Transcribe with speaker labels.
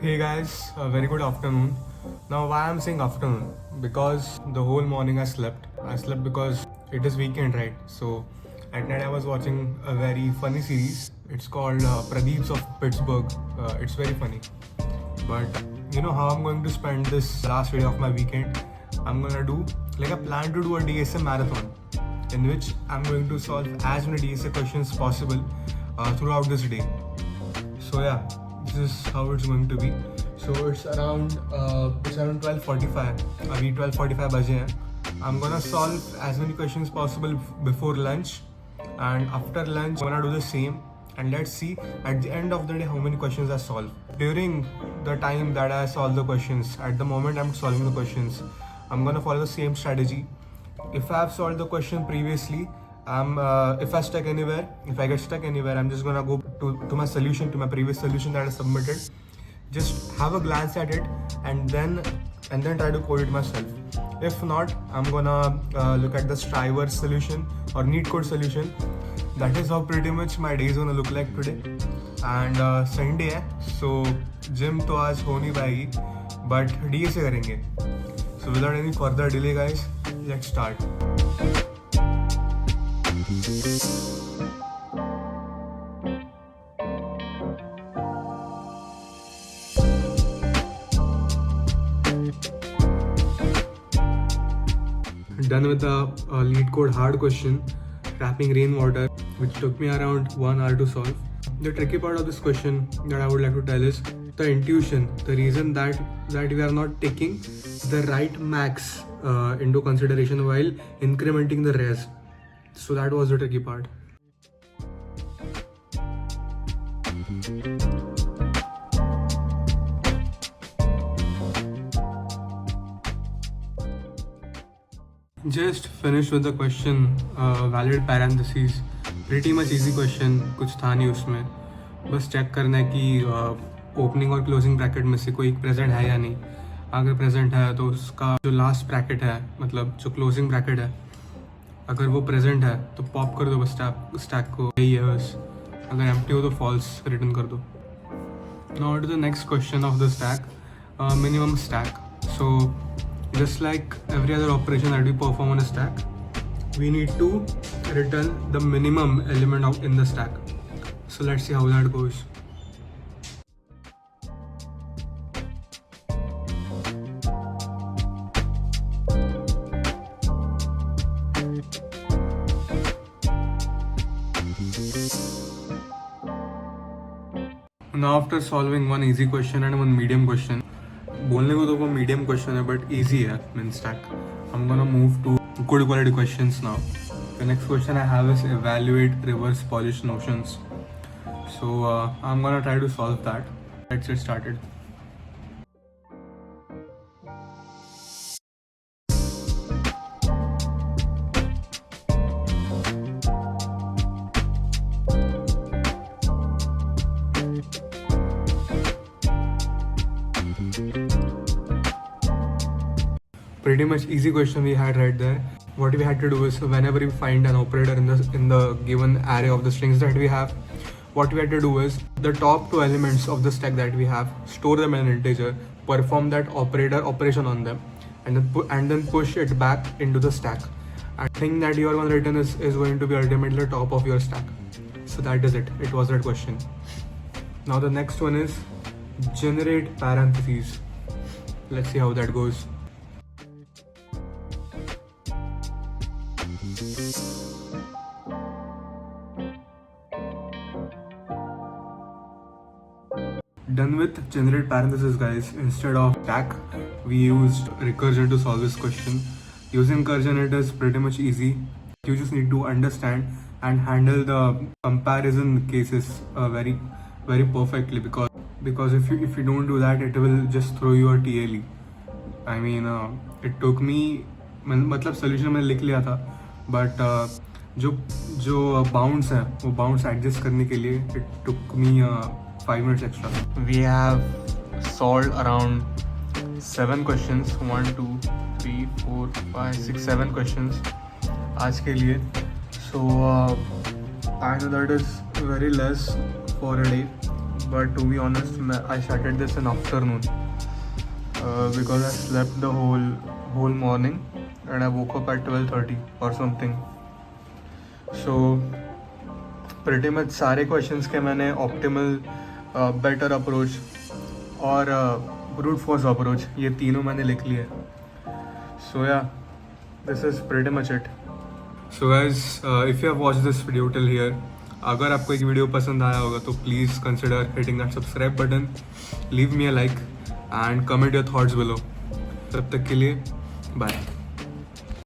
Speaker 1: Hey guys, a very good afternoon. Now, why I'm saying afternoon? Because the whole morning I slept. I slept because it is weekend, right? So at night I was watching a very funny series. It's called Pradeeps of Pittsburgh. It's very funny. But you know how I'm going to spend this last day of my weekend? I'm gonna do like I plan to do a DSA marathon in which I'm going to solve as many DSA questions possible throughout this day. So yeah, this is how it's going to be. So it's around 12:45. अभी 12:45 बजे हैं. I'm gonna solve as many questions possible before lunch, and after lunch I'm gonna do the same. And let's see at the end of the day how many questions I solve. During the time that I solve the questions, at the moment I'm solving the questions, I'm gonna follow the same strategy. If I have solved the question previously, if I get stuck anywhere, I'm just gonna go to my solution, to my previous solution that I submitted. Just have a glance at it and then try to code it myself. If not, I'm gonna look at the Striver solution or Neat Code solution. That is how pretty much my day is gonna look like today. And Sunday है, so gym तो आज हो नहीं पाएगी, but DSA करेंगे. So without any further delay, guys, let's start. Done with the lead code hard question, trapping rainwater, which took me around 1 hour to solve. The tricky part of this question that I would like to tell is the intuition, the reason that we are not taking the right max into consideration while incrementing the res. So that was the tricky part. Just finished with the question, valid parentheses. Pretty much easy question, कुछ था नहीं उसमें. बस check करना है कि opening और closing bracket में से कोई प्रेजेंट है या नहीं. अगर प्रेजेंट है तो उसका जो लास्ट ब्रैकेट है, मतलब जो क्लोजिंग ब्रैकेट है, अगर वो प्रेजेंट है तो पॉप कर दो बस स्टैक को. यही है बस. अगर एम्प्टी हो तो फॉल्स रिटर्न कर दो. Now to the next question of the stack, minimum stack. So just like every other operation that we perform on a stack, we need to return the minimum element in the stack. So let's see how that goes. Now after solving one easy question and one medium question, बोलने को तो वो medium question है but easy है min stack. I am gonna move to good quality questions now. The next question I have is evaluate reverse Polish notions. So I'm gonna try to solve that. Let's get started. Pretty much easy question we had right there. What we had to do is whenever we find an operator in the given array of the strings that we have, what we had to do is the top two elements of the stack that we have, store them in an integer, perform that operation on them, and then push it back into the stack. And the thing that you are going to return is going to be ultimately the top of your stack. So that is it. It was that question. Now the next one is generate parentheses. Let's see how that goes. Done with generate parentheses, guys. Instead of stack, we used recursion to solve this question. Using recursion, it is pretty much easy. You just need to understand and handle the comparison cases very perfectly, because if you don't do that, it will just throw you a TLE. I mean, it took me, मतलब solution मैंने लिख लिया था, but जो bounds है वो bounds adjust करने के लिए it took me 5 minutes extra. We have solved around 7 questions. 1, 2, 3, 4, 5, 6, 7 questions आज के लिए. So I know that is very less for a day, but to be honest, I started this in afternoon because I slept the whole morning and I woke up at 12:30 or something. So pretty much सारे questions के मैंने optimal, better approach और brute force approach ये तीनों मैंने लिख लिए. So yeah, this is pretty much it. So guys, if you have watched this video till here, अगर आपको एक वीडियो पसंद आया होगा तो please consider hitting that subscribe button, leave me a like and comment your thoughts below. तब तक के लिए बाय.